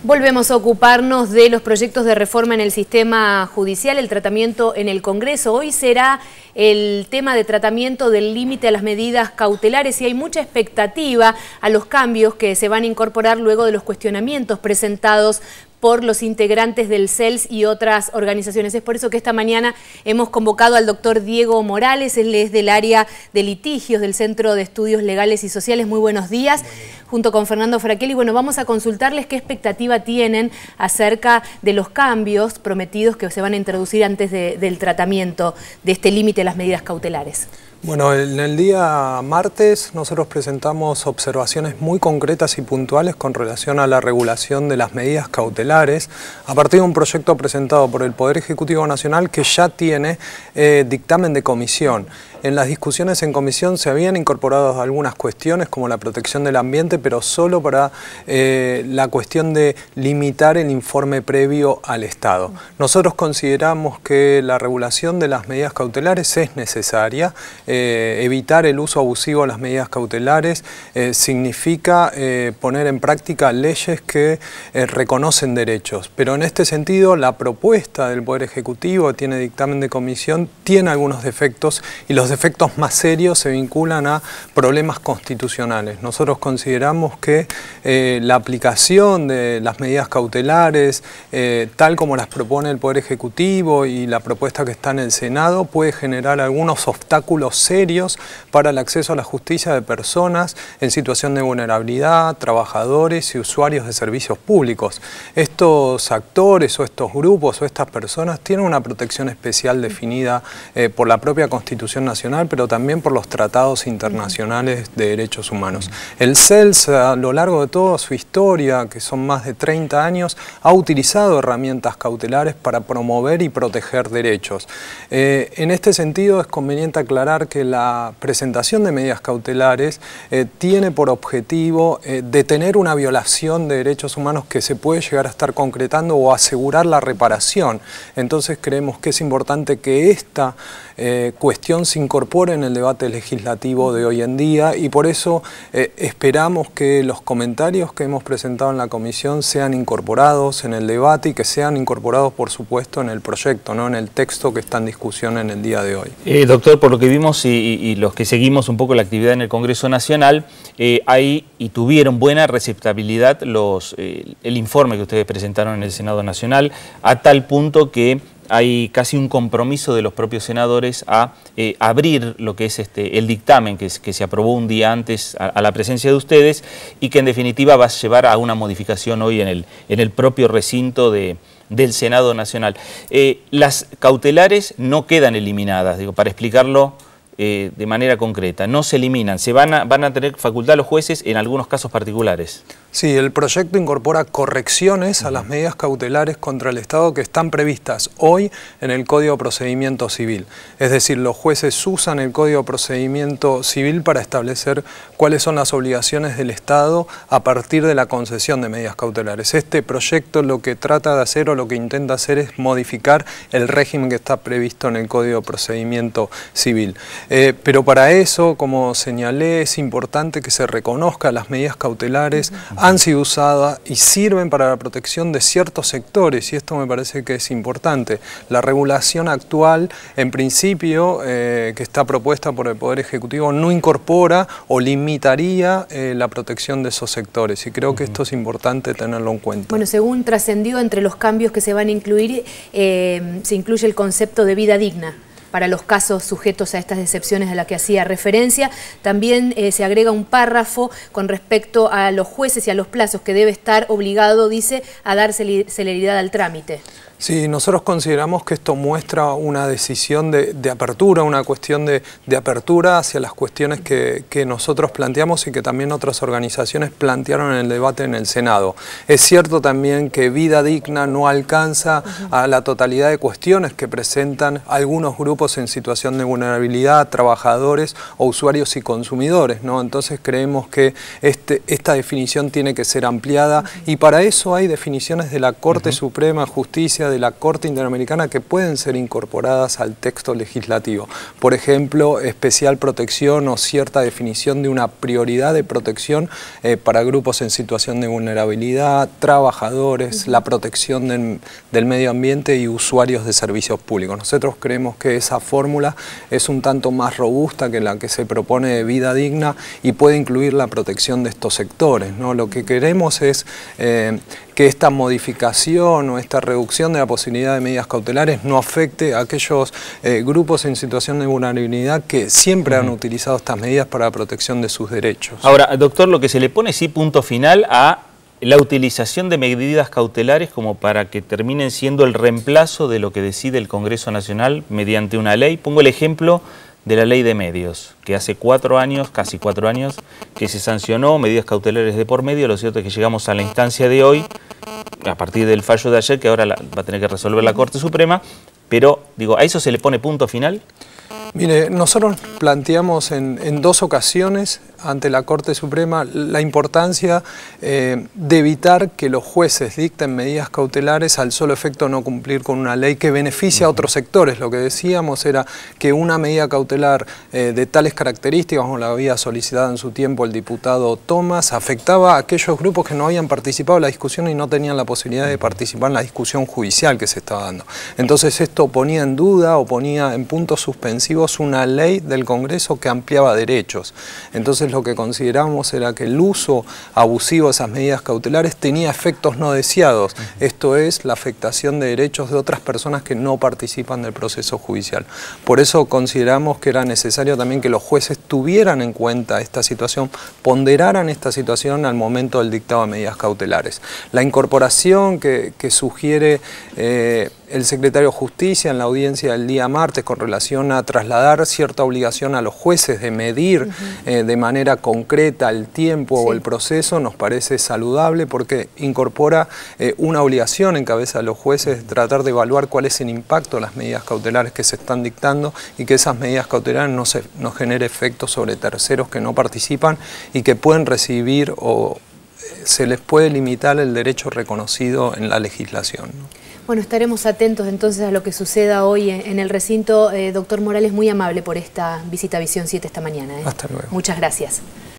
Volvemos a ocuparnos de los proyectos de reforma en el sistema judicial, el tratamiento en el Congreso. Hoy será el tema de tratamiento del límite a las medidas cautelares y hay mucha expectativa a los cambios que se van a incorporar luego de los cuestionamientos presentados por los integrantes del CELS y otras organizaciones. Es por eso que esta mañana hemos convocado al doctor Diego Morales, él es del área de litigios del Centro de Estudios Legales y Sociales. Muy buenos días, junto con Fernando Fraquelli. Bueno, vamos a consultarles qué expectativa tienen acerca de los cambios prometidos que se van a introducir antes del tratamiento de este límite a las medidas cautelares. Bueno, en el día martes nosotros presentamos observaciones muy concretas y puntuales con relación a la regulación de las medidas cautelares a partir de un proyecto presentado por el Poder Ejecutivo Nacional que ya tiene dictamen de comisión. En las discusiones en comisión se habían incorporado algunas cuestiones como la protección del ambiente, pero solo para la cuestión de limitar el informe previo al Estado. Nosotros consideramos que la regulación de las medidas cautelares es necesaria. Evitar el uso abusivo de las medidas cautelares significa poner en práctica leyes que reconocen derechos. Pero en este sentido, la propuesta del Poder Ejecutivo tiene dictamen de comisión, tiene algunos defectos y los defectos más serios se vinculan a problemas constitucionales. Nosotros consideramos que la aplicación de las medidas cautelares, tal como las propone el Poder Ejecutivo y la propuesta que está en el Senado, puede generar algunos obstáculos serios para el acceso a la justicia de personas en situación de vulnerabilidad, trabajadores y usuarios de servicios públicos. Estos actores o estos grupos o estas personas tienen una protección especial definida por la propia Constitución Nacional, pero también por los tratados internacionales de derechos humanos. El CELS, a lo largo de toda su historia, que son más de 30 años, ha utilizado herramientas cautelares para promover y proteger derechos. En este sentido es conveniente aclarar que la presentación de medidas cautelares tiene por objetivo detener una violación de derechos humanos que se puede llegar a estar concretando o asegurar la reparación. Entonces creemos que es importante que esta cuestión se incorpore en el debate legislativo de hoy en día y por eso esperamos que los comentarios que hemos presentado en la comisión sean incorporados en el debate y que sean incorporados, por supuesto, en el proyecto, ¿no? En el texto que está en discusión en el día de hoy. Doctor, por lo que vimos y los que seguimos un poco la actividad en el Congreso Nacional, hay y tuvieron buena receptibilidad el informe que ustedes presentaron en el Senado Nacional, a tal punto que hay casi un compromiso de los propios senadores a abrir lo que es el dictamen que se aprobó un día antes a la presencia de ustedes y que en definitiva va a llevar a una modificación hoy en el propio recinto del Senado Nacional. Las cautelares no quedan eliminadas, digo, para explicarlo de manera concreta, no se eliminan, van a tener facultad los jueces en algunos casos particulares. Sí, el proyecto incorpora correcciones a las medidas cautelares contra el Estado que están previstas hoy en el Código de Procedimiento Civil. Es decir, los jueces usan el Código de Procedimiento Civil para establecer cuáles son las obligaciones del Estado a partir de la concesión de medidas cautelares. Este proyecto lo que trata de hacer o lo que intenta hacer es modificar el régimen que está previsto en el Código de Procedimiento Civil. Pero para eso, como señalé, es importante que se reconozca las medidas cautelares han sido usadas y sirven para la protección de ciertos sectores y esto me parece que es importante. La regulación actual, en principio, que está propuesta por el Poder Ejecutivo, no incorpora o limitaría la protección de esos sectores y creo que esto es importante tenerlo en cuenta. Bueno, según trascendió, entre los cambios que se van a incluir, se incluye el concepto de vida digna para los casos sujetos a estas excepciones a las que hacía referencia. También se agrega un párrafo con respecto a los jueces y a los plazos que debe estar obligado, dice, a dar celeridad al trámite. Sí, nosotros consideramos que esto muestra una decisión de apertura, una cuestión de apertura hacia las cuestiones que nosotros planteamos y que también otras organizaciones plantearon en el debate en el Senado. Es cierto también que vida digna no alcanza a la totalidad de cuestiones que presentan algunos grupos grupos en situación de vulnerabilidad, trabajadores o usuarios y consumidores, ¿no? Entonces creemos que esta definición tiene que ser ampliada y para eso hay definiciones de la Corte Suprema de Justicia, de la Corte Interamericana que pueden ser incorporadas al texto legislativo. Por ejemplo, especial protección o cierta definición de una prioridad de protección para grupos en situación de vulnerabilidad, trabajadores, la protección del medio ambiente y usuarios de servicios públicos. Nosotros creemos que esa fórmula es un tanto más robusta que la que se propone de vida digna y puede incluir la protección de estos sectores, ¿no? Lo que queremos es que esta modificación o esta reducción de la posibilidad de medidas cautelares no afecte a aquellos grupos en situación de vulnerabilidad que siempre han utilizado estas medidas para la protección de sus derechos. Ahora, doctor, lo que se le pone sí punto final a la utilización de medidas cautelares como para que terminen siendo el reemplazo de lo que decide el Congreso Nacional mediante una ley. Pongo el ejemplo de la ley de medios, que hace 4 años, casi 4 años, que se sancionó, medidas cautelares de por medio. Lo cierto es que llegamos a la instancia de hoy, a partir del fallo de ayer, que ahora va a tener que resolver la Corte Suprema, pero digo, ¿a eso se le pone punto final? Mire, nosotros planteamos en 2 ocasiones ante la Corte Suprema la importancia de evitar que los jueces dicten medidas cautelares al solo efecto de no cumplir con una ley que beneficia a otros sectores. Lo que decíamos era que una medida cautelar de tales características, como la había solicitado en su tiempo el diputado Tomás, afectaba a aquellos grupos que no habían participado en la discusión y no tenían la posibilidad de participar en la discusión judicial que se estaba dando. Entonces esto ponía en duda o ponía en puntos suspensivos una ley del Congreso que ampliaba derechos. Entonces lo que consideramos era que el uso abusivo de esas medidas cautelares tenía efectos no deseados. Esto es la afectación de derechos de otras personas que no participan del proceso judicial. Por eso consideramos que era necesario también que los jueces tuvieran en cuenta esta situación, ponderaran esta situación al momento del dictado de medidas cautelares. La incorporación que sugiere el secretario de Justicia en la audiencia del día martes con relación a trasladar cierta obligación a los jueces de medir de manera concreta el tiempo o el proceso nos parece saludable porque incorpora una obligación en cabeza de los jueces de tratar de evaluar cuál es el impacto de las medidas cautelares que se están dictando y que esas medidas cautelares no generen efectos sobre terceros que no participan y que pueden recibir o se les puede limitar el derecho reconocido en la legislación, ¿no? Bueno, estaremos atentos entonces a lo que suceda hoy en el recinto. Doctor Morales, muy amable por esta visita a Visión 7 esta mañana. Hasta luego. Muchas gracias.